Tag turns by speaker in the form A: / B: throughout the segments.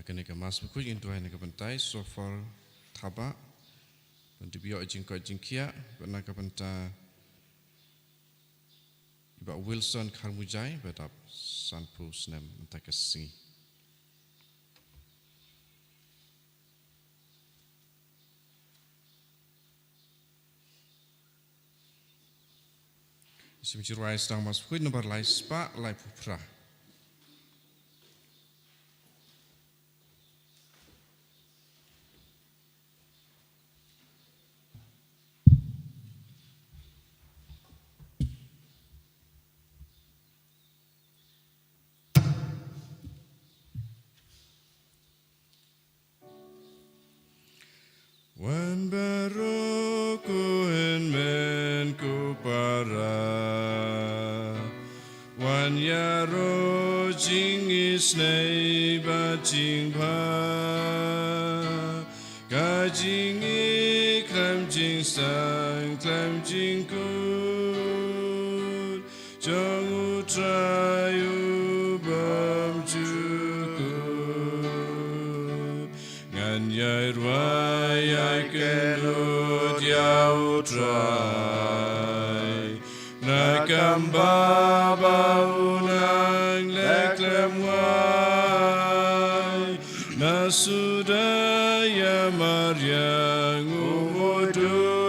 A: Hakane ka mas buku yang tuai ne ka pentai so far thaba bantu bio jing ko jing kia bana ka penta iba Wilson Karmujai badap sanpu snem mentakasi Simciruai sedang mas buku nomor lai spa lai pupra Wan baru ku men ku para Wan yaro jing is nei ba jing pa Ka jing I klam jing sang klam jing ku Jong u trai u bam ju ku Ngan yai ruai ai kelut yau trai Nakam baba unang leklem wai Nasudaya maryang umudur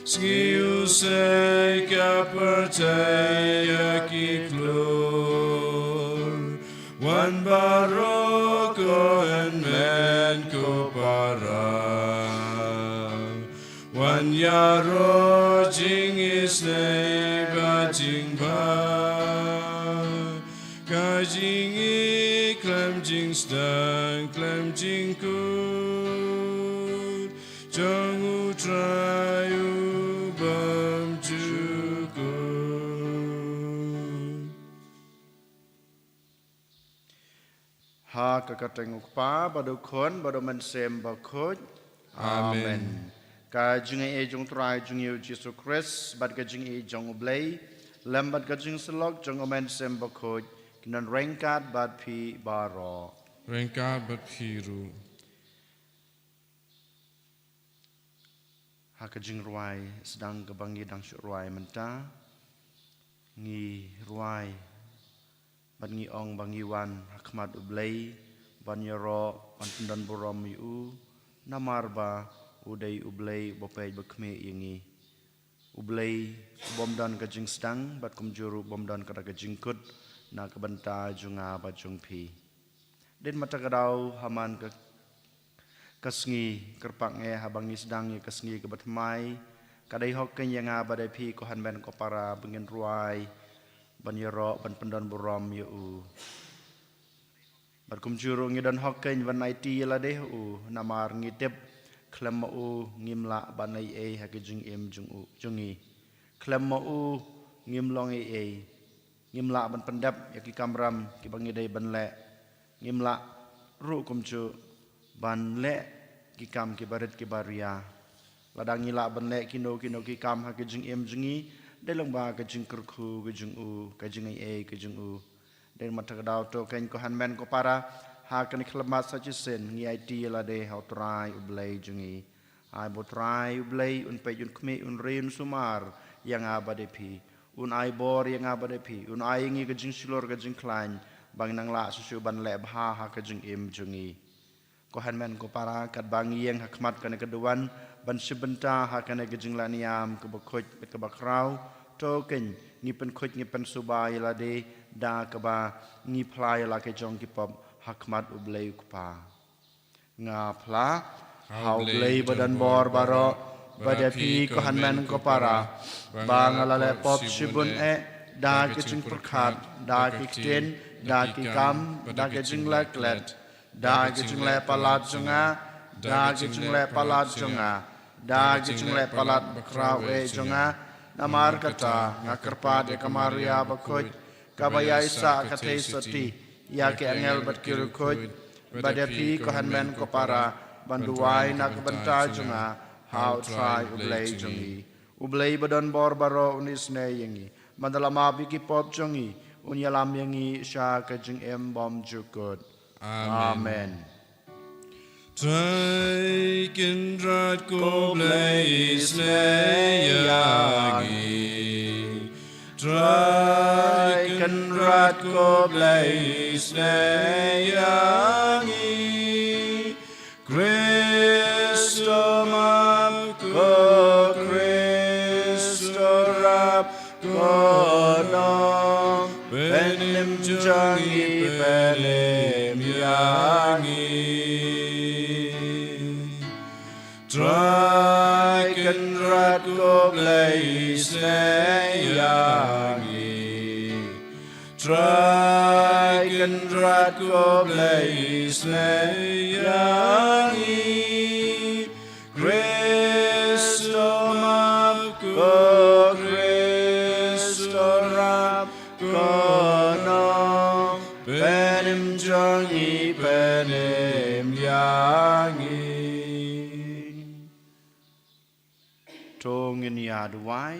A: Skiu seka percaya kiklur Wan baroko en men ko para Wan yaro jing is nei ba jing ba Ka jing I klam jing stang klam jing ku Jong u trai u bam ju ku
B: Ha kakateng ukpa badu khon badu man sem ba khoj amen ka jing e jong trai jong yu Jesus Christ bad ka jing e jong ublei lam bad ka jing selok jong man sem ba khoj kinan rengkat bad phi baro
A: Rengka berpiru
B: ha ka jing ruai sedang ka bangi dang syuk ruai menta ngi ruai ban ngi ong bangi wan hakmat ublei ban yoro ban pendan borom yu namar ba udai ublei bopei bekme yengi ublei bom dan ka jing stang bat kum juru bom dan ka jing kut na ka banta junga ba jung pi den mata kadau haman ka kasngi kerpak nge habangi sedang ye kasngi ke batmai kadai hokken yang ba dai pi ko han ben ko para bengin ruai ban yoro ban pendan borom yu bat kum juru ngi dan hokken ban IT la deh namar ngitep klem u ngimla ban ai e ha ke jing em jung u jungi klem u ngimlong e ngimla ban pendap ya ki kamram ki bangi dai ban le ngimla ru kum ju ban le ki kam ki barit ki baria ladang ngila ban le kino ki kam ha ke jing em jungi delong ba ke jing kerku ke jing u ke jing e ke jing u den mata kadau to ken ko han men ko para ha kan klemat sa sen ngi IT la de ha trai ublei jungi ai bo trai ublei un pe un kme un rin sumar yang abade pi un ai bor yang abade pi un ai ngi ke jing silor ke jing klain bang nang la su ban le bha ha ke jing em jungi ko han men ko para kat bang yang hakmat kan ke dewan ban sebenta ha kan ke jing laniam ke bkhoj ke bakrau to ken ngi pen khoj ngi pen subai la de da ke ba ngi plai la ke jong ki pop hakmat ublei kupa nga pla hau blei badan bor baro badapi ko hanmen ko para bang ala pop shibun da ke jing perkhat da ke ten da ke kam da ke jing la klet da ke jing la palat junga da ke jing la palat junga da ke jing la palat bakrau junga namar kata ngakerpa de kamaria bakoj kabaya isa kate soti ya ke angel bat kiru koj badapi ko hanmen ko para banduai nak benta junga how try ublei jungi ublei badan bor baro unis ne yengi mandala ma biki pop jungi unyalam yengi sha ke jing em bom jukut Amen.
A: Treikendrad kobleis neyangi. Treikendrad kobleis neyangi. Kristo map ko Kristo rap ko no. Penem jangi penem yangi. Treikendrad kobleis neyangi. Treikendrad kobleis neyangi. Kristo map ko Kristo rap ko no. Penem jangi penem yangi. Tongin yaduai.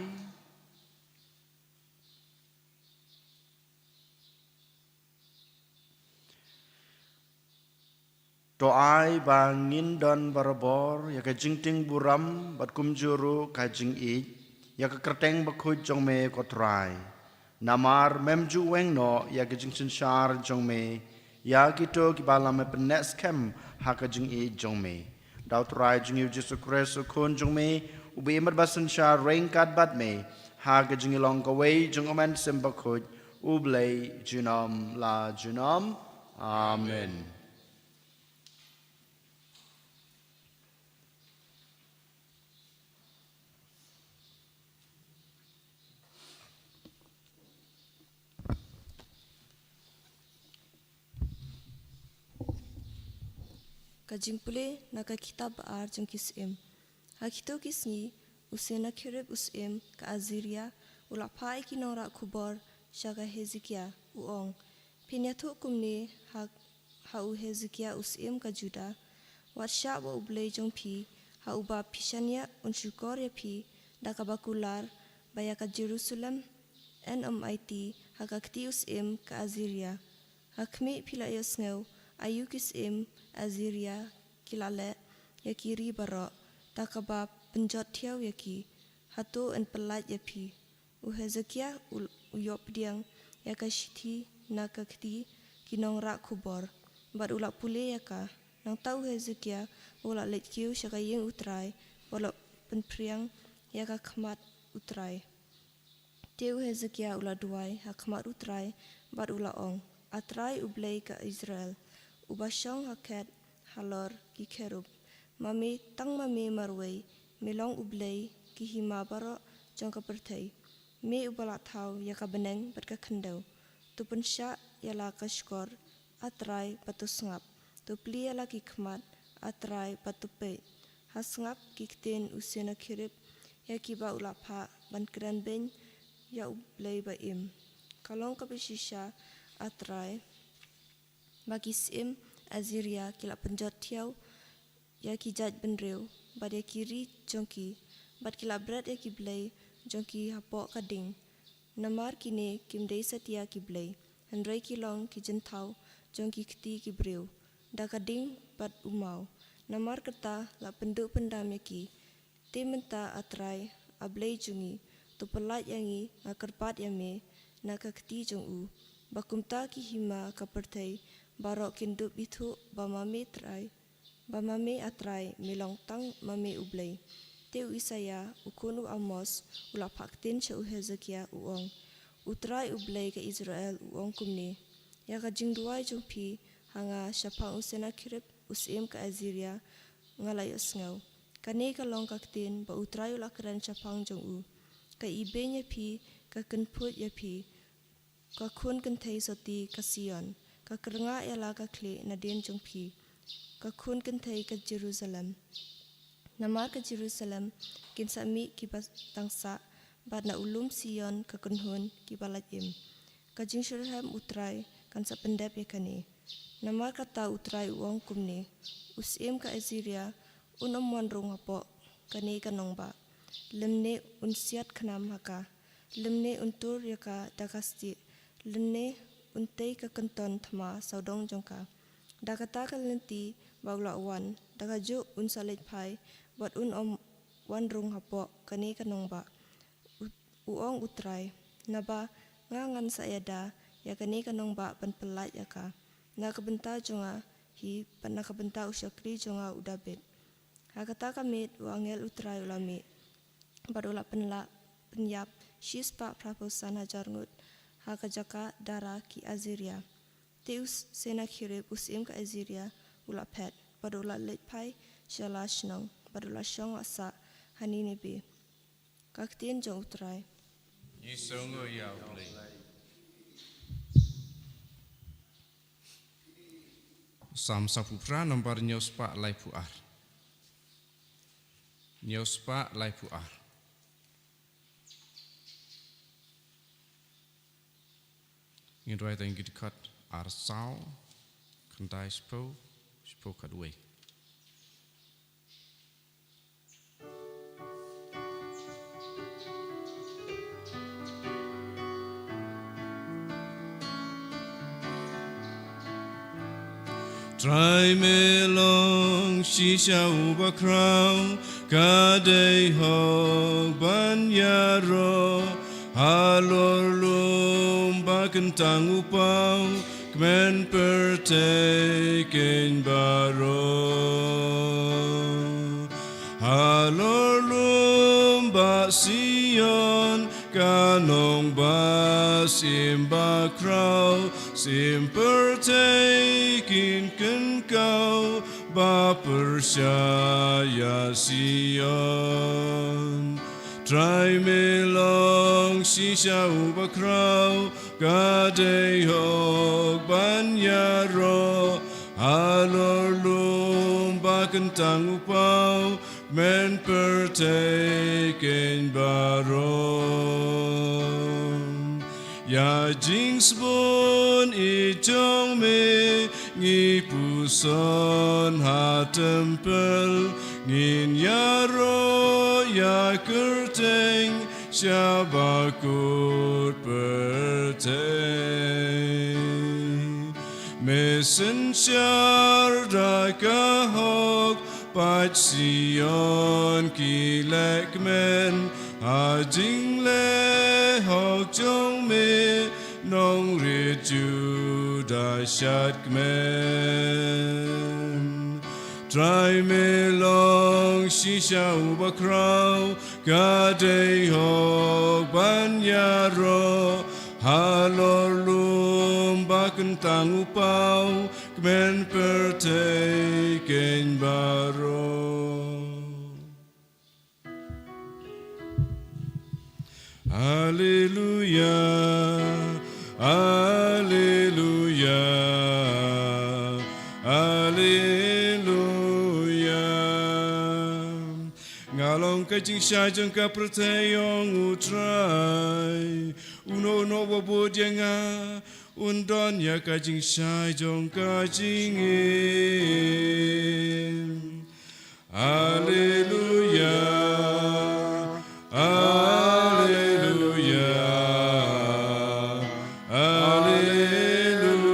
A: Doai bangin dan barabor ya ka jingting buram bat kumjuru ka jing I ya ka kerteng bakhuj jong me kotrai namar memju weng no ya ka jing sinshar jong me ya kito ki balam me penes kem ha ka jing I jong me dau trai jing Yesus Kristus kun jong me ubi emat basan shar reng kat bat me ha ka jing long ka wei jong omen sem bakhuj ublei junam la junam. Amen.
C: Kajing pule naka kitab ar jeng kisim. Hakito kisni usena kirib usim ka Aziria ulapai kinora kubor shaga Hezekia uong. Pinyato kumne ha u Hezekia usim ka Juda. Wat syaba ublay jong pi ha uba pishania unsyukor ya pi dakabakular baya ka Jerusalem NMIT hakakti usim ka Aziria. Hakmi pila yosngew ayu kisim Aziria kilale ya kiri barok takaba penjot tiaw ya ki hatu en pelat ya pi u Hezekia uyop diang ya ka shiti na ka kti kinong rak kubor bad ulak pule ya ka nang tau Hezekia ulak let kiu syaka yeng utrai walak penpriang ya ka khmat utrai tiu Hezekia ulak duai ha khmat utrai bad ulak ong atrai ublay ka Israel ubasyong haket halor ki kerub mami tang mami marway melong ublay ki hima barok jong ka pertai me ubalak thau ya ka beneng bat ka khendau tu pensya ya la ka skor atrai patu sngap tu pli ya la ki khmat atrai patu pe hasngap ki kten usena kirib ya ki ba ulak pha ban kran ben ya ublay ba im kalong ka besisha atrai bagi sim Aziria kila penjot tiaw ya ki jaj benreu bad ya kiri jongki bad kila berat ya ki blay jongki hapok kading namar kini kim dei setia ki blay hendrai kilong ki jentau jongki kti ki breu da kading bad umau namar kata la penduk pendam ya ki te menta atrai ablay jungi tu pelat yangi ngakerpat yame na ka kti jong u bakumta ki hima ka pertai barok kindup itu bamame atrai melong tang mame ublay teu Isaya ukunu Amos ulak paktin sya u Hezekia uong utrai ublay ke Israel uong kumni ya ka jingduai jongpi hanga syapang usena kirib usim ke Aziria ngalayos ngau kani kalong kaktin ba utrai ulak keran syapang jong u ka ibenya pi ka kenput ya pi ka kun kentai soti ka Sion ka kerenga ya la ka kle na den jong pi ka kun kentai ka Jerusalem namar ka Jerusalem kin sami ki tangsa bad na ulum Sion ka kunhun ki balatim ka jingshurham utrai kan sa pendep ya kani namar kata utrai uong kumni usim ka Aziria unam wanrung hapo kani kanong ba lemne unsiat khnam haka lemne untur yaka dakasti lemne untei ka kenton thama saudong jongka Dakata kalenti bagla wan dakajo unsalit pai bat wan rung hapo kani kanong ba uong utrai naba ngangan sayada ya kani kanong ba pan pelat yaka na kabenta jonga hi pan na kabenta usyakri jonga udabet hakata kamit wangel utrai ulami badula penyap shispa praposan hajarngut hakajaka dara ki aziria Teus sena kirip usim ka Aziria ula pet padula letpai shala shnong padula shong asa hanini bi kaktien jong utrai
D: Yisongo yaule. Sam sapupra nomor nyospa lai puar. Nyospa lai puar. Ngidwai tang gidikat arsau kantai spo kadwe. Try me long shisha uba crown kadei ho banyaro halor lum bakentang upau kmen perteken baro halor lum ba Sion kanong ba simba crow sim perteken kau ba percaya Sion Try me long shisha uba crow kadei hog banyaro halor lum bakentang upau men perteken baron ya jings bon ijong me ngipuson ha tempel ngin yaro ya kerteng syabakut perteng messenger dakahok Pat Sion kilek men hajing le hok jong me nong ritu dasyat men Try me long shisha uba crow kadei hok banyaro halor lum bakentang upau kmen perteken baro Hallelujah Hallelujah Hallelujah Ngalong kajing syajong ka pertayong utrai Uno wabo jenga undon ya kajing syajong kajing Haleluya Haleluya Haleluya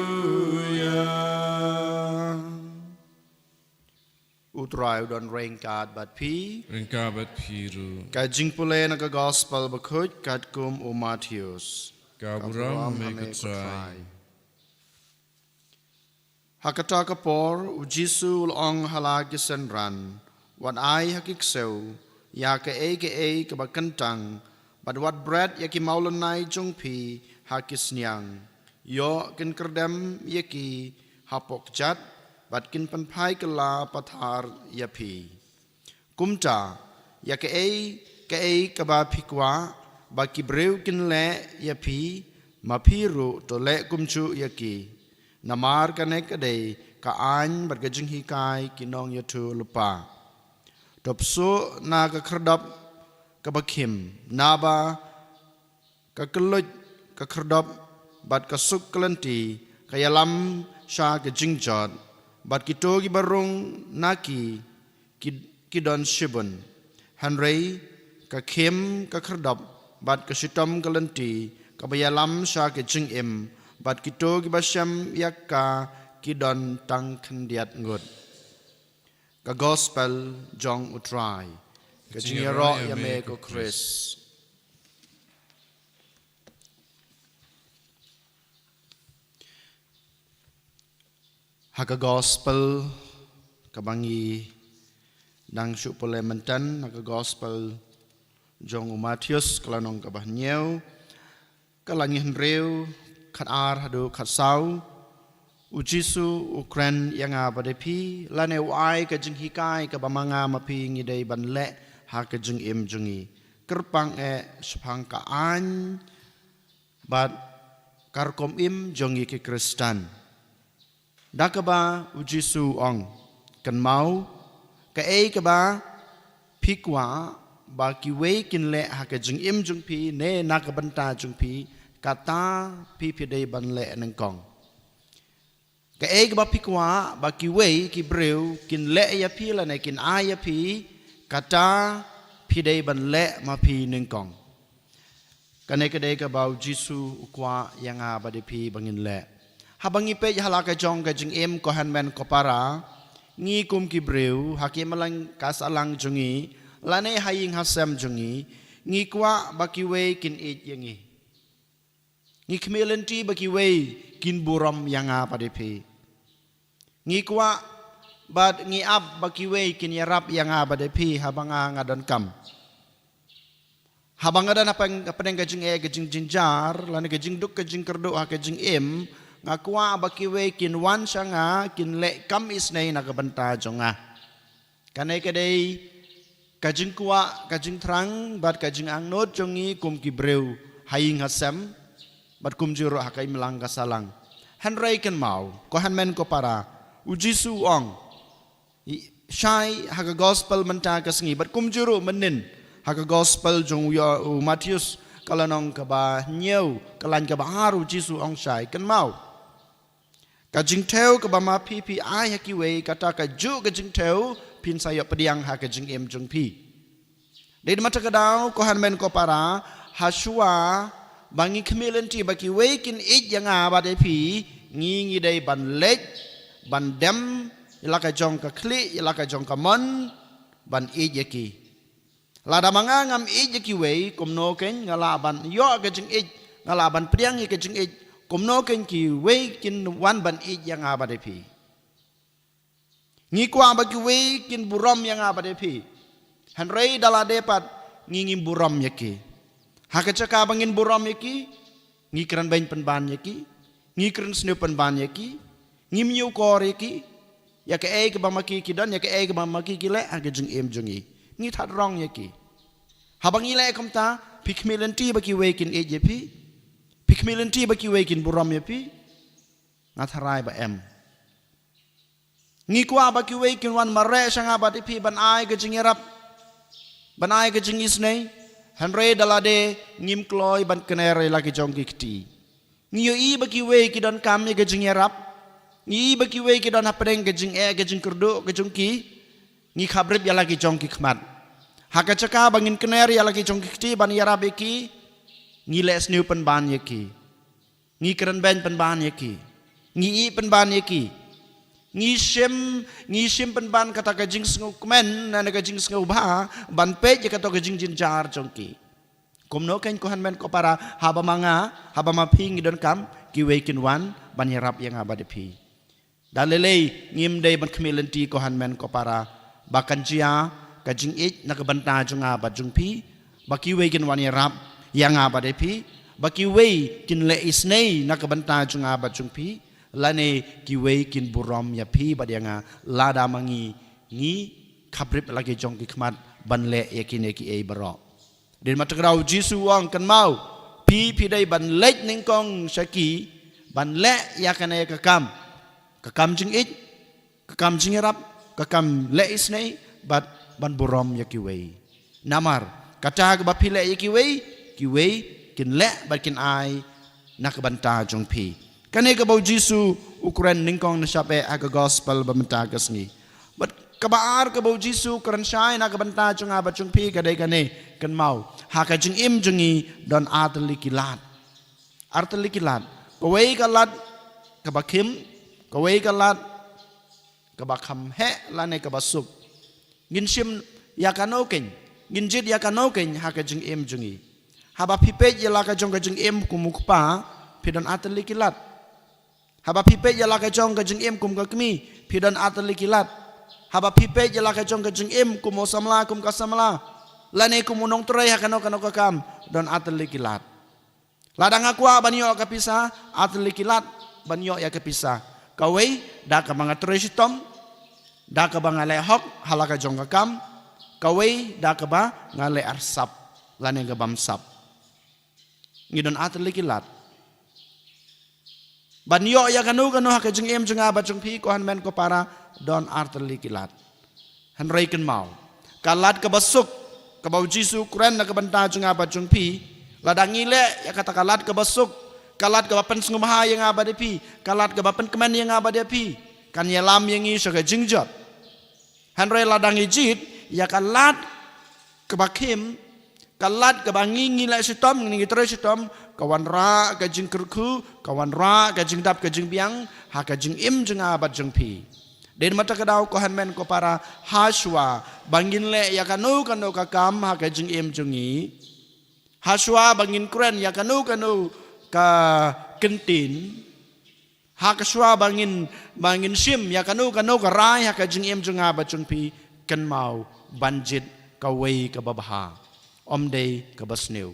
A: Utrai udon rengkat bat pi
D: Rengkabat piru
A: kajing pule na ka gospel bakut katkum o Matthews
D: Kaburam mekutrai
A: Hakata kapor u Jisu ulong halagisan ran wan ai hakikseu ya ke e ke bakentang bad wat bread ya ki maulanai jong pi hakisnyang yo kin kerdem ya ki hapok jat bad kin panpai kela pathar ya pi kumta ya ke e ke ba pikwa ba ki breu kin le ya pi mapiru to le kumchu ya ki namar kanek ade ka an bat gajing hikai kinong yatu lupa topso na ka khrdap ka bakhim naba ka keluj ka khrdap bat ka suk kelanti ka yalam sha ka jingjot bat kito gi barung naki kidon shibun hanrei ka khem ka khrdap bat ka sitam kelanti ka bayalam sha ka jingim bat kito gi basyam yakka kidon tang kendiat ngut. Ka gospel jong utrai. Ka jingero yame ko Chris. Haka gospel kabangi nang supole mentan haka gospel jong Matius kalanong kabah nyeu kalangih reu kat ar hadu kat sau ujisu ukren yang abadepi lane wai ka jing hikai ka bamanga mapi ngidei banle ha ka jing im jungi kerpang sepang ka an bat karkom im jongi ke Kristan dakaba ujisu ong kan mau ka kaba pikwa ba kiwe kinle ha ka jing im jung pi ne nakabanta jung pi kata pi dei banle nengkong ka kaba pikwa ba kiwe ki breu kinle ya pi la ne kin aya pi kata pi dei banle ma pi nengkong kane ka dei ka ba ujisu ukwa yang ba de pi bangin le habangi pe halaka jong ka jing im ko hanmen ko para ngi kum ki breu hakim lang kasalang jungi lane haying hasam jungi ngi kwa bakiwe kin it yangi ngi kmelenti bakiwe kin buram yanga padepe ngi kwa bad ngi ab bakiwe kin yarap yanga padepe habanga ngadon kam habanga dan apa yang gajing jinjar lane gajing duk gajing kerdo ha gajing im ngakwa bakiwe kin wan sanga kin le kam isnei nakabanta jonga kanai kadai kajing kuwa kajing trang bat kajing angnot jongi kum ki breu haying hasam bat kum juro hakai melang kasalang hanrai ken mau ko hanmen ko para ujisu ong shai haga gospel menta kasngi bat kum juro menin haga gospel jong ya Matius kalanong kaba nyeu kalan kaba haru jisu ong shai ken mau kajing teu ke bama pi ai hakiwe kata kaju kajing teu pin sayo pediang ha kajing em jung pi dari mata kadau ko hanmen ko para hasua bangi kemilenti baki wekin it yang abade pi ngi dei ban lek ban dem ilaka jong ka kli ilaka jong ka mon ban it yaki lada mangangam it yaki we komno ken ngala ban yo kajing it ngala ban pediang kajing it kumno ken ki we kin wan ban it yang abade pi ngi kwa ba ki we kin buram yang abade pi hanrei dala depat ngi buram yaki hakacaka bangin buram yaki ngi kran bain penban yaki ngi kran snu penban yaki ngi miu kor yaki ya ke ke ba maki kidan ya ke ba maki ki le aga jing em jungi ngi that rong yaki habang ile komta pikmilanti ba ki we kin it yepi pikmilanti baki wekin buram yapi ngatharai ba em ngikwa baki wekin wan mare sanga ba pi ban ai ke jingirap ban ai ke jingisnei hanre dalade ngim kloy ban kenere lagi jongki kti ngiyo i baki weki don kam ke jingirap ngi baki weki don hapeng ke jing ke jing kurdo ke jongki ngi khabrib ya lagi jongki khmat hakacaka bangin kenere ya lagi jongki kti ban yarab eki ngi les new penban yaki ngi keren ben penban yaki ngi i penban yaki ngi sim penban kata kajing sngau kemen na kajing sngau ba ban pe je kata kajing jinjar jongki komno ken ko hanmen ko para haba manga haba maping don kam ki wekin wan ban yarap yang abade pi dalele ngim dei ban kmelenti ko hanmen ko para bakan jia kajing it na kabanta junga ba jungpi baki wekin wan yarap yang abade pi baki we kin le isnei nakabanta jung aba jung pi lane ki we kin buram ya pi badanga lada mangi ngi khabrip lagi jong ki khmat ban le yakin ki e baro den matagrau jisu wang kan mau pi dai ban lek ning kong saki ban le yakane kakam jing it kakam jing rap kakam le isnei bat ban buram ya ki we namar kata ba pi le ki we kiwe kin le bakin ai nakabanta jong pi kane ka bau jisu ukuran ningkong na sape aga gospel bamenta kasngi but kabaar ka bau jisu ukuran shai nakabanta jong aba jong pi kadai kane kan mau haka jing im jongi don arteli kilat ko we ka lat ka bakim kawai kalat kabakam he lane kabasuk ngin sim yakanoken ngin jit yakanoken haka jing em jungi haba pipe yala ka jong ka jing em kumukpa pidon atali kilat haba pipe yala ka jong ka jing em kum ka kmi pidon atali kilat haba pipe yala ka jong ka jing em kumo samla kum ka samla lane kumunong tray hakano kano ka kam don atali kilat ladang akwa banyo ka pisa atali kilat banyo ya ka pisa kawai da ka mga tray sitom da ka ba ngale hok halaka jong ka kam kawai da ka ba ngale arsap lane ka bamsap ngidon atali kilat banyo ya kanu haka jeng em jeng aba jeng pi ko han men ko para don atali kilat han reiken mau kalat ka basuk ka bau jisu kren na ka banta jeng aba jeng pi ladang ngile ya kata kalat ka basuk kalat ka bapen sngumha yang aba de pi kalat ka bapen kemen yang aba de pi kan yalam yang i saka jingjot han re ladang ijit ya kalat ka bakim kalat ka bangi ngile sitom ngi tre sitom kawan ra ka jing kerku kawan ra ka jing dap ka jing biang ha ka jing im jeng abat jeng pi den mata ka daw ko han men ko para haswa bangin le ya kanu ka kam ha ka jing im jengi haswa bangin kren ya kanu ka kentin ha ka swa bangin sim ya kanu ka rai ha ka jing im jeng abat jeng pi ken mau banjit ka wei ka babha om day ka basnew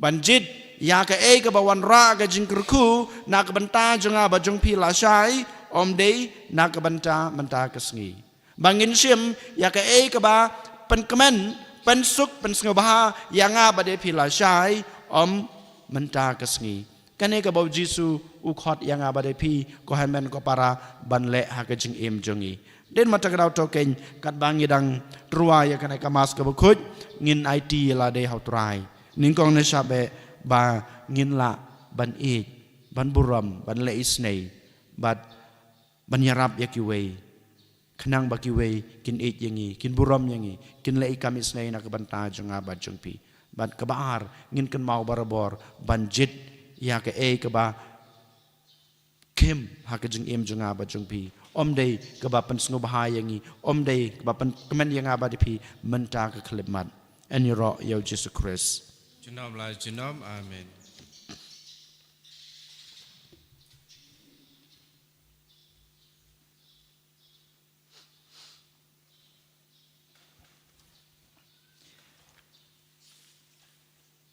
A: banjit ya ka ka bawan ra ka jingkerku na ka banta jonga ba jong pi la shai om day na ka banta menta ka sngi bangin sim ya ka ka ba pen kemen pen suk pen sngobaha ya nga ba de pi la shai om menta ka sngi kane ka bau jisu u khot ya nga ba de pi ko han men ko para ban le ha ka jing em jongi den mata ka daw to ken kat bangi dang trua ya kana ka mas ka bukhut ngin IT la de how try ning kong ne sabe ba ngin la ban e ban buram ban le isnei bat ban yarap yakiwe khnang bakiwe kin e yangi kin buram yangi kin le ikam isnei na ka banta jonga ba jongpi bat ka baar ngin kan mau barabor ban jit ya ka ka ba kem ha ka jing em jonga ba jongpi om day ka ba pan sngo bahayangi om day ka ba pan kemen yang aba dipi menta ka khlipmat en yoro yo Jesus Christ
D: Jinom la jinom amen.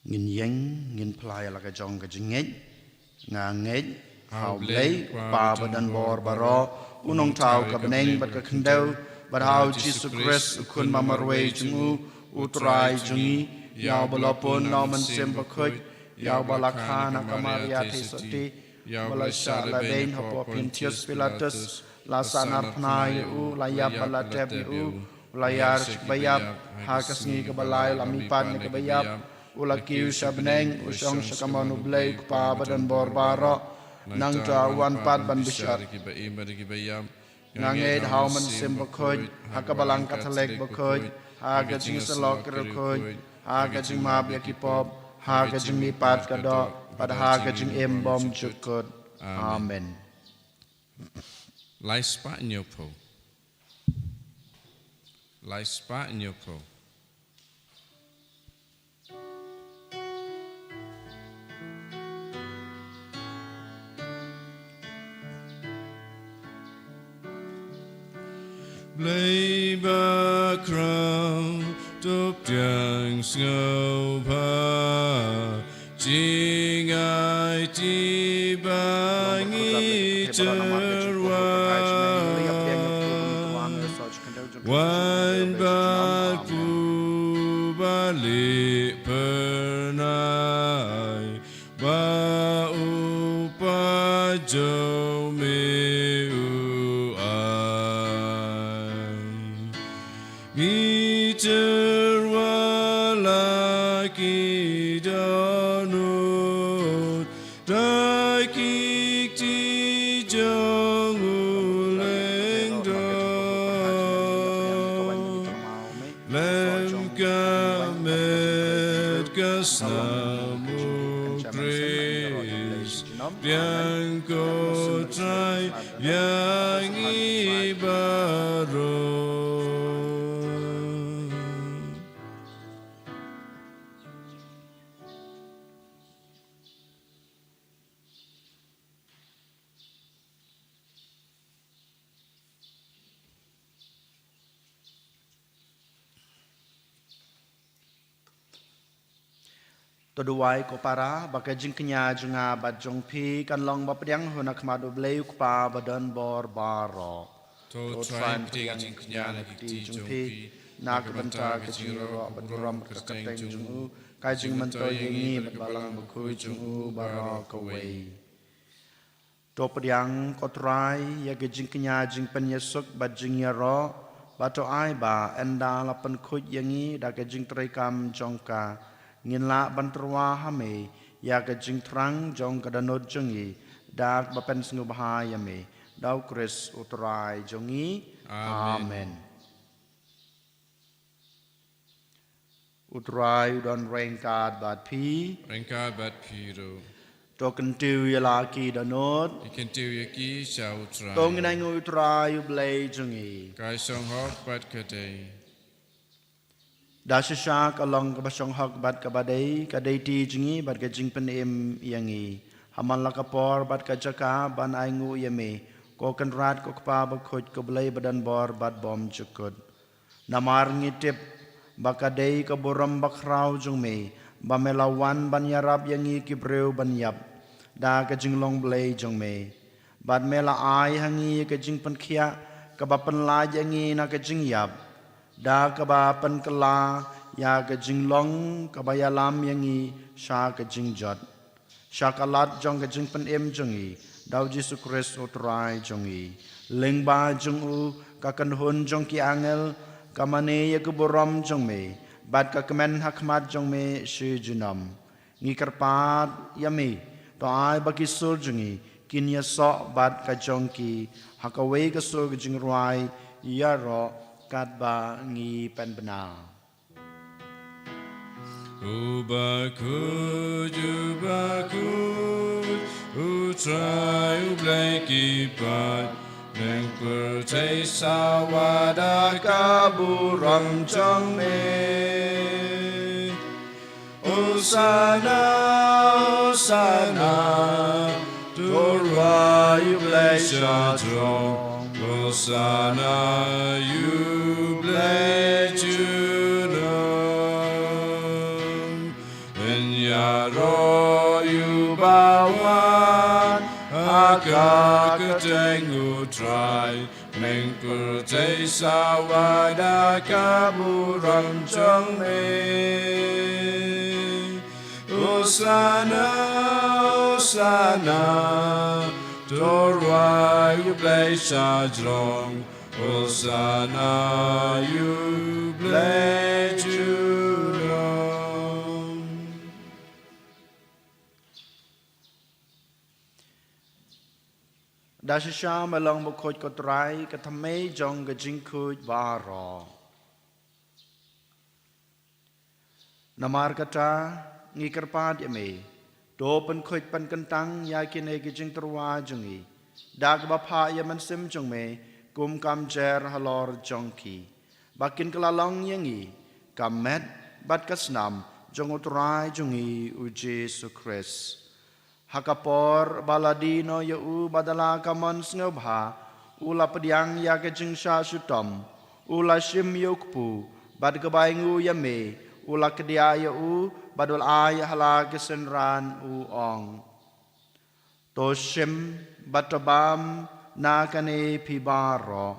A: ngin yang ngin plai la ka jong ka jingej nga ngej hau blei pa badan bor baro unong tau ka beneng bat ka khendau bat hau Jesus Christ kun mamarwe jungu utrai jungi yau balapun no man sem bakhoj yau balakhana kamaria thesoti balasha la bein hopo Pontius Pilatus la sanar pnai u la ya balateb u la yar bayap ha kasngi ka balai la mipan ka bayap ula kiu sabneng usong sakamon ublei pa badan bor baro nang tawan pat ban bisyat nanged hauman sim bakhoj hakabalang kathalek bakhoj haga jing salok kerkhoj haga jing mab yakipop haga jing lipat kado pada haga jing embom cukut amen
D: Lai spa nyopo. Lai spa nyopo. Blei ba crown top yang snow pa jing ai ti bangi terwa wan ba ku balik pernai ba upa jo me Namu Biang ko trai biang ibaro.
A: Toduai ko para baka jing kenya junga bat jong pi kan long bapdiang hunak madu bleu pa badan bor baro.
D: To try pting jing knya lagi ti jong pi.
A: Na kebenta ke jing ro baduram ke kateng jung u kai jing mento yengi bat balang bakui jung u baro kawai. To padiang ko try ya ke jing kenya jing penyesuk bat jing ya ro bato ai ba enda lapan kuj yengi da ke jing trekam jongka ngin la banterwa hame ya ke jing trang jong kadanot jongi dak bapen sengu bahaya me dau kris utrai jongi amen utrai udon rengkat bat pi
D: Rengka bat piro.
A: to kentiu ya laki danot
D: Ikan tiu yaki siau try.
A: to nginai ngu utrai blai jongi
D: Kai song hok bat kadai.
A: Dasha kalong kabasong hak bat kabadai kadai ti jingi bat ka jing pen em yangi haman la kapor bat ka jaka ban ai ngu yame ko kan rat ko kpa ba khoj ko blai badan bor bat bom chukut namar ngitip bakadai ka boram bakrau jung me ba melawan ban yarab yangi ki breu ban yap da ka jing long blai jung me bat mela ai hangi ka jing pen khia ka ba pen la yangi na ka jing yap da kaba pen kela ya ke jing long kaba ya lam yangi sha ke jing jot sha kalat jong ke jing pen em jongi dau Jesu Christ utrai jongi leng ba jong u ka kan hun jong ki angel kamane ya ke boram jong me bat ka kemen hakmat jong me shi junam ngi karpat ya me to ai ba ki sul jongi kin ya so bat ka jong ki hakawe ka so ke jing ruai ya ro kat ba ngi pen bena
D: Ubakud, utrai ublai kipat. Neng pertai sawada
A: kaburam jong me Osana Osana Torah you bless your throne
D: Hosanna, you bless you know. And Yaro, you bawan, akakatengu try. Neng pertai sawada kaburam jong me. Hosanna, Hosanna. Torah, you bless our throne. Hosanna, you bless you long.
A: Dasha melong bukoj kotrai katame jong gajing kuj baro Namar kata ngikerpad yame do pen khoj pen kentang ya kine ki jing terwa jungi dag ba pha ya man sim jong me kum kam jer halor jongki bakin kelalong yangi kamet bat kasnam jong utrai jungi u Jesu Christ hakapor baladino ya u badala kamon snobha ula pediang ya ke jing sha sutom ula shim yokpu bad kebaingu ya me ula kedia ya u badul ay hala kesenran u ong toshim batabam na kane pibaro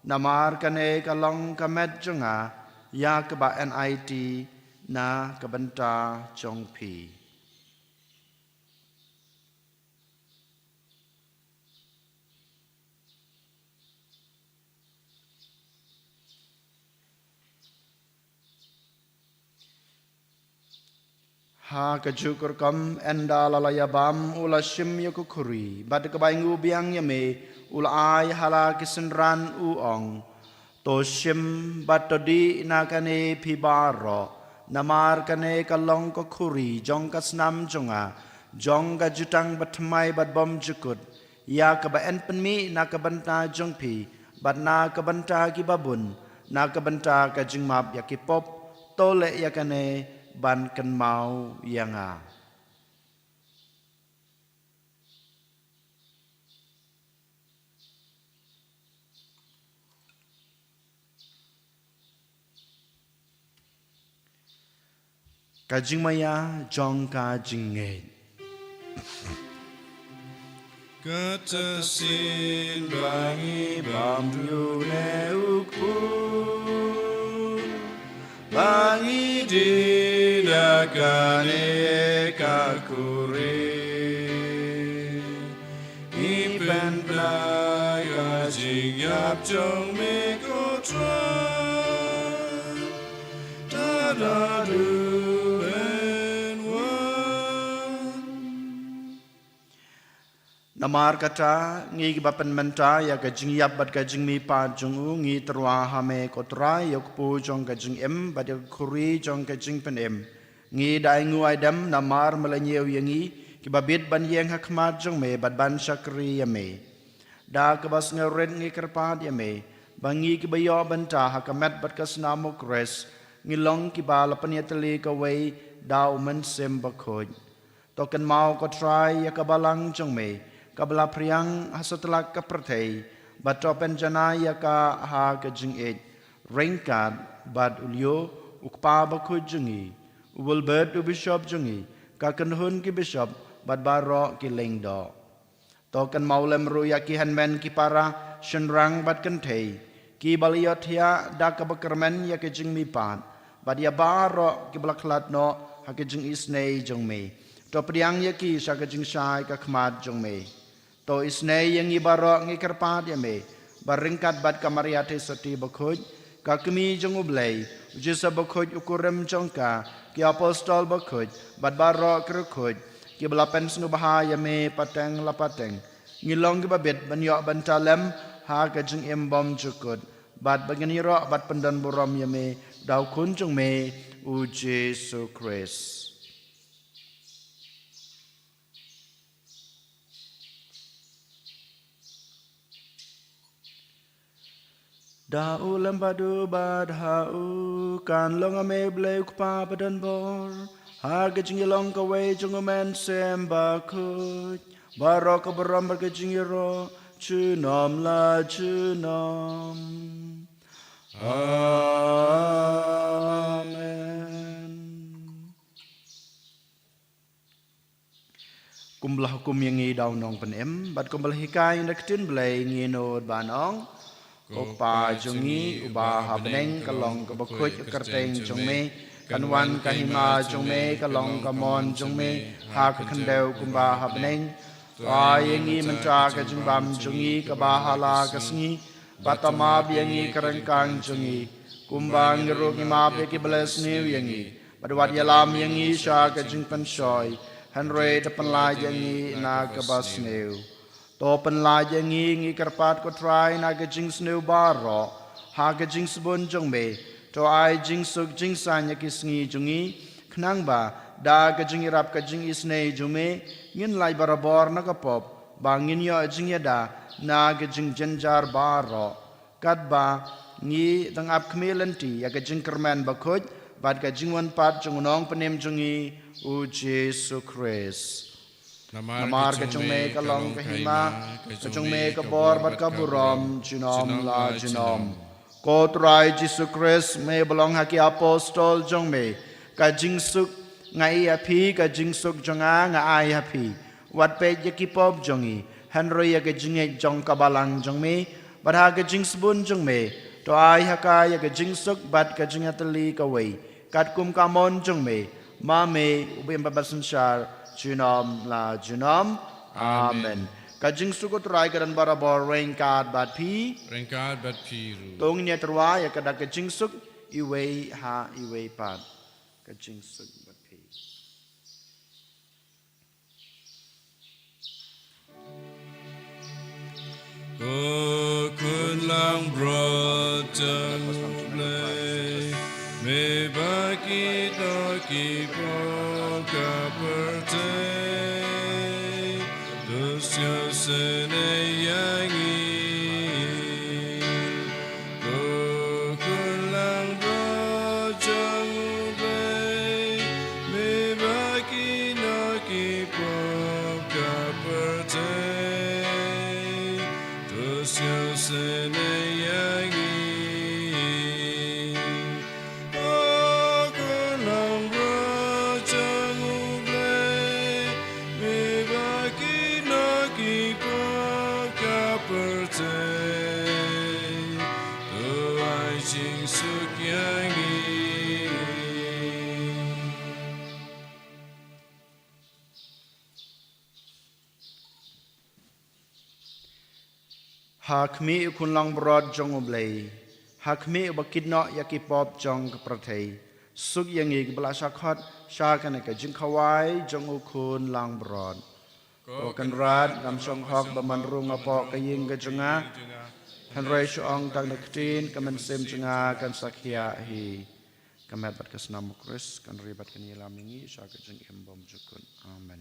A: namar kane kalong kamet jonga ya keba NIT na kebenta jongpi ha kajukur kam enda lalayabam ula shim yukukuri bad kebaingu biang yame ula ay hala kisenran uong to shim batodi nakane pibaro namar kane kalong kokuri jong kasnam jonga jong ka jutang batmai bat bom jukut ya ka ba en penmi na ka banta jong pi bat na ka banta ki babun na ka banta ka jing map ya ki pop tole ya kane ban kan mau yanga ka jing maya jong ka jing nge
D: Katasin bangi
A: bam yu ne uku bangi
D: dinakane kakure Ipen playa jingyap jong me kotra Tadadu
A: Namar kata ngi bapan menta ya ka jing yap bat ka jing mi pa jong u ngi terwa hame kotra yok pu jong ka jing em bat ya khuri jong ka jing pen em ngi dai ngu ai dam namar melanyeu yangi ki babit ban yeng hakmat jong me bat ban shakri ya me da ka bas ngaren ngi kerpat ya me bangi ki bayo banta hakamat bat ka snamok res ngi long ki ba lapan ya teli ka wei dau men sem bakhoj token mau ko try ya ka balang jong me kabla priang hasatlak ka perthei batopen janaya ka ha ka jing et ringkat bad ulio ukpa ba khujungi ul bet u bishop jungi ka kanhun ki bishop bad baro ki lengdo to kan maulem ru ya ki hanmen ki para shenrang bad kan thei ki baliothia da ka bakermen ya ki jing mi pat bad ya baro ki blaklat no ha ki jing isnei jong me to priang ya ki sa ka jing sai ka khmat jong me to isnei yang ibaro ngi kerpat ya me baringkat bat kamariate soti bakhoj ka kemi jong ublei jisa bakhoj ukurem jongka ki apostol bakhoj bat baro kerkhoj ki belapen snu bahaya me pateng lapateng ngilong ki babet banyo bantalem ha ka jing embom jukut bat bagani ro bat pendan borom ya me dau kun jong me u Jesu Christ Dau lembadu badhau kan long ame bleu kpa badan bor ha gajing long ka we jung men sem ba khut baro ka baram ba gajing ro chunom la chunom amen kumlah hukum yang ngi dau nong pen em bat kumlah hikai nak tin blai ngi no banong Opa jungi ubah habneng kalong kabakut kerteng jongme kanwan kahima jongme kalong kamon jongme ha khandeu kumba habneng ayengi mentra ka jingbam jungi kabahala kasngi batama biangi kerengkang jungi kumbang gerugi mabe ki blesni yangi badwat yalam yangi sha ka jingpan shoy hanre depan la yangi na kabasneu to penla yangi ngi kerpat ko try na ga jing sneu baro ha ga jing sbon jong me to ai jing suk jing san ya kisngi jungi khnang ba da ga jing rap ka jing isne jume ngin lai barabor na ka pop bangin yo jing ya da na ga jing janjar baro kat ba ngi dang ap khmelanti ya ga jing kerman ba khoj bad ga jing wan pat jong nong penem jungi u Jesu Christ Namar ka chung me ka long ka hima ka chung me ka bor bat ka burom jinom la jinom ko trai Jesu Christ me belong ha ki apostol jong me ka jing suk ngai ya phi ka jing suk jonga nga ai ha phi wat pe ye ki pop jongi hanro ya ka jing e jong ka balang jong me bat ha ka jing sbun jong me to ai ha ka ya ka jing suk bat ka jing atli ka wei kat kum ka mon jong me ma me ubem babasan shar Junom la junom. Amen. Kajing suku terai kedan barabor rengkat bat pi.
D: Rengkat bat piru.
A: Tong ni terwa ya kada kajing suk iwei ha iwei pat. Kajing suk bat pi.
D: Kun lang broteng play. Me baki to ki po ka perteng.
A: Hak mi kun lang brod jong oblay. Hak mi bakit no yakipop jong kapratay. Suk yang ig bela syakhat syakan ka jing kawai jong ukun lang brod. Ko kan rad ngam song hok bamanrung apo kaying ka jenga. Han rai syong tang naktin kamen sem jenga kan sakya hi. Kamet bat kasnam Kris kan ribat kan yilamingi syaka jeng embom jukun. Amen.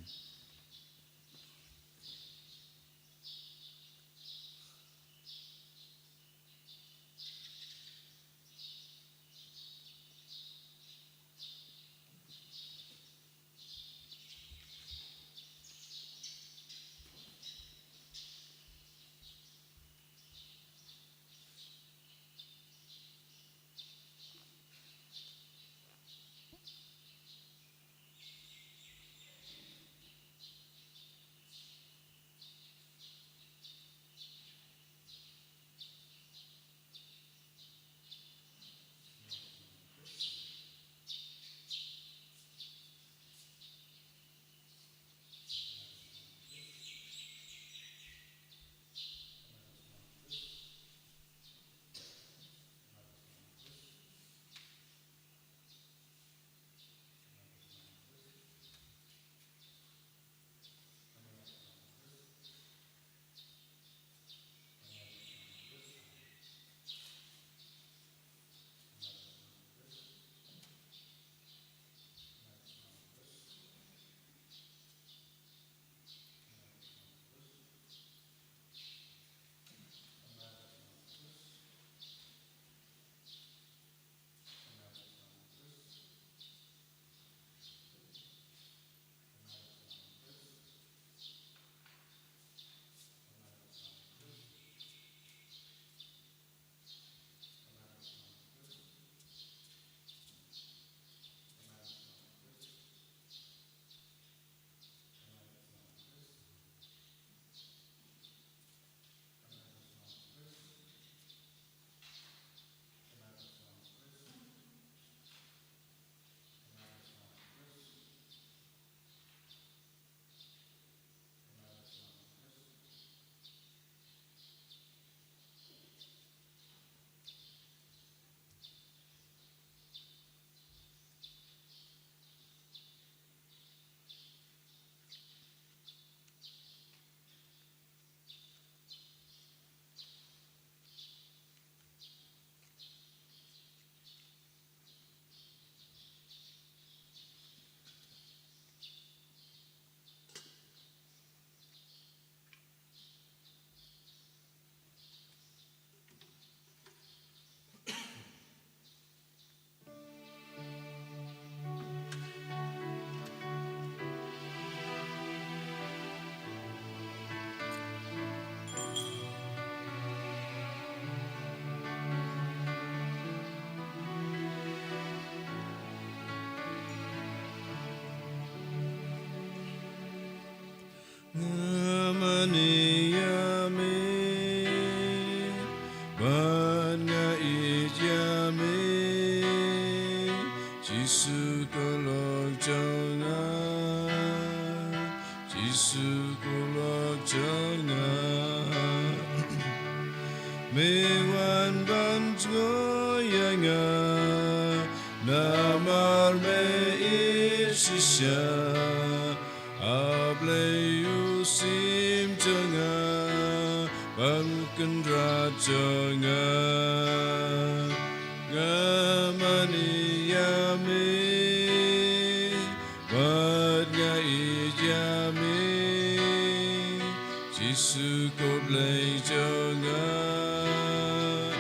E: Giêsu có lấy cho Ngài,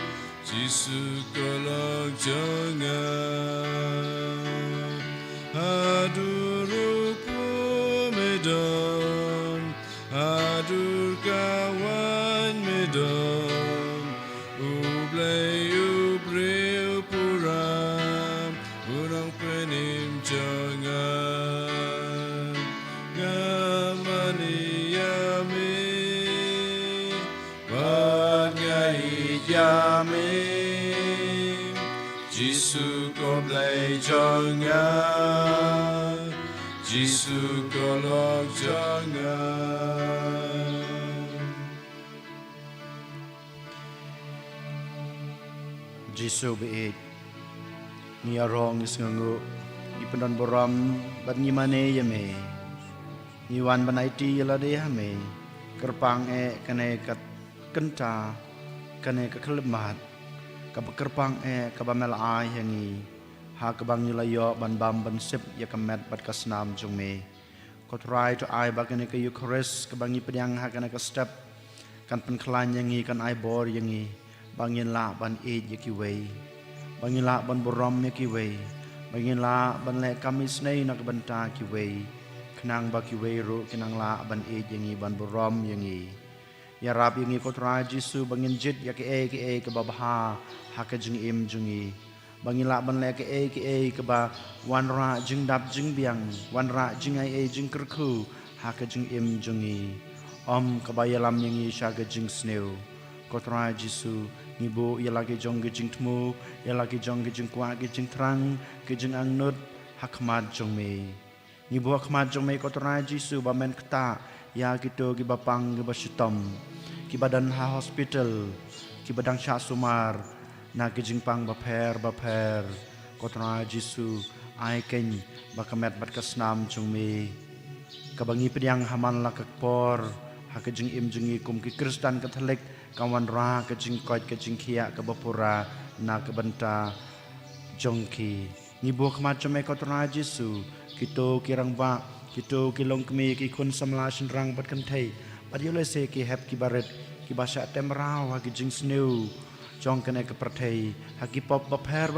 E: Giêsu có lo cho Ngài. Adur medon, adur kawan medon, ublay ubreu puram, urang penim jangan, gamani yami, bagai yami, Giêsu có lấy cho Ngài, Giêsu có lo cho Ngài.
A: Giêsu beet ni arong isngangu ni pendan boram bat ni mane yame ni wan banai ti yalade hame kerpang kane kat kenta kane ka khlemat ka kerpang ka bamel ai yangi ha ka bang yulayo ban bam ban sip ya kamet bat kasnam jungme ko try to ai ba kane ka eucharist ka bangi pedyang ha kane ka step kan pen khlan yangi kan ai bor yangi bangin la ban yaki way bangin la ban borom yaki way bangin la ban le kamis nei nak banta ki way knang ba ki way ro kinang la ban yangi ban borom yangi ya rab yangi ko tra Giêsu bangin jit yaki ke babha ha ka jing im jungi bangin la ban le ke ba wan ra jing dap jing biang wan ra jing ai jing kerku ha ka jing im jungi ka ba yalam yangi sha ka jing sneu Kotra Giêsu ngibu ia lagi jong gejing temu ia lagi jong gejing kuat gejing terang gejing angnut hakmat jong me ngibu hakmat jong me kotra Giêsu bamen keta ya gitu ki bapang ki basitom ki badan ha hospital ki badang sha sumar na gejing pang baper kotra Giêsu ai ken bakamet bat kasnam jong me kabangi pedyang haman lakakpor hakejing im jungi kum ki Kristen Katolik kawan ra kejing kot kejing kia kabapura na kebenta jongki ngibu khmat chome kotra Giêsu kito kirang ba kito kilong kmi ki kun samla shinrang bat kan thai bat yole se ki hep ki baret ki basha temrao ha kejing sneu jong kane ka prathai ha ki pop baper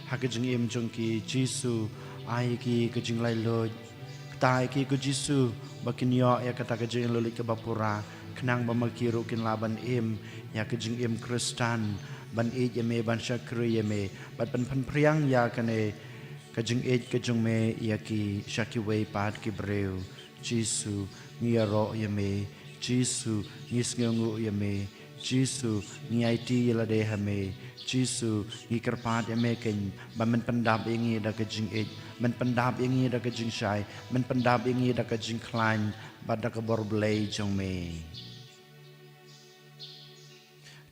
A: ha kejing im jongki Giêsu ai ki kejing lai loj tai ki ku Giêsu bakinyo ya kata kejing loli ke bapura kenang bamakiru kin laban im ya kejing im Kristen ban yame ban syakri yame bat pan priang ya kane kejing kejing me ya ki syaki wei pat ki breu Giêsu ngiro yame Giêsu ngisngu yame Giêsu ngi IT yalade hame Giêsu ngi kerpat yame ken ban pendap ingi da kejing men pendap ingi da kejing syai men pendap ingi da kejing klan bat da kabor blei jong me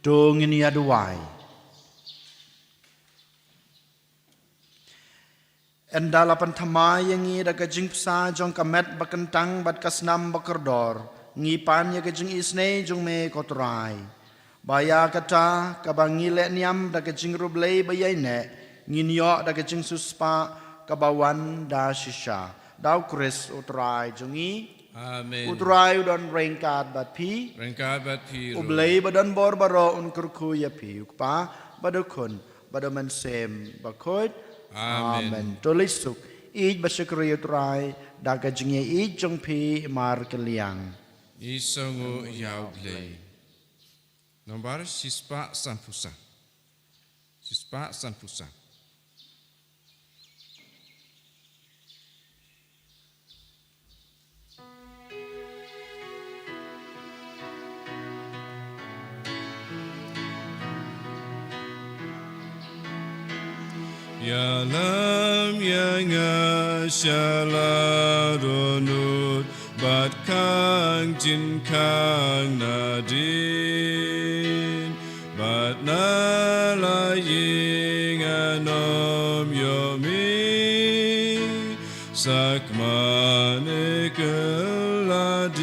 A: Tung ini aduai. Endalapan thamai yang ngi da kajing psa jong kamet bakentang bat kasnam bakerdor ngipan ya kajing isne jong me kotrai. Baya kata kabangile niam da kajing rublei bayai ne nginyo da kajing suspa kabawan da shisha. Dau kris utrai jongi
E: Amen.
A: Utrai udon rengkat bat pi.
E: Rengkat bat pi.
A: Ublei badan bor baro unkurku ya pi. Ukpa badukun badaman sem bakut. Amen. Tulisuk. Ij basyukri utrai. Daga jingye ij jong pi mar keliang.
E: Isangu yau blei.
D: Nomor sispa sanpusa. Sispa sanpusa.
E: Yalam yang asyaladonut bat kang jin kang nadin bat nalaying anom yomi sakmane keladin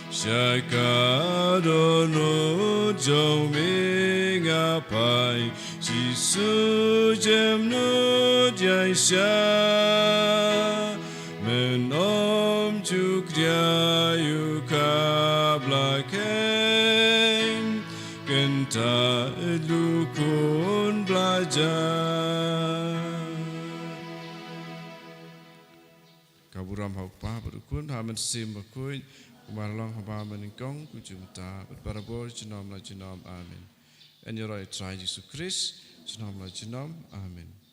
E: syakadonut joming apai Giêsu jem nut yaisha menom chukria
D: kaburam hau pa berukun hamen sim bakui kumarlong haba meningkong kujumta berbarabor jinom la jinom amin. En yoro try Jesus Christ jinom la jinom amin.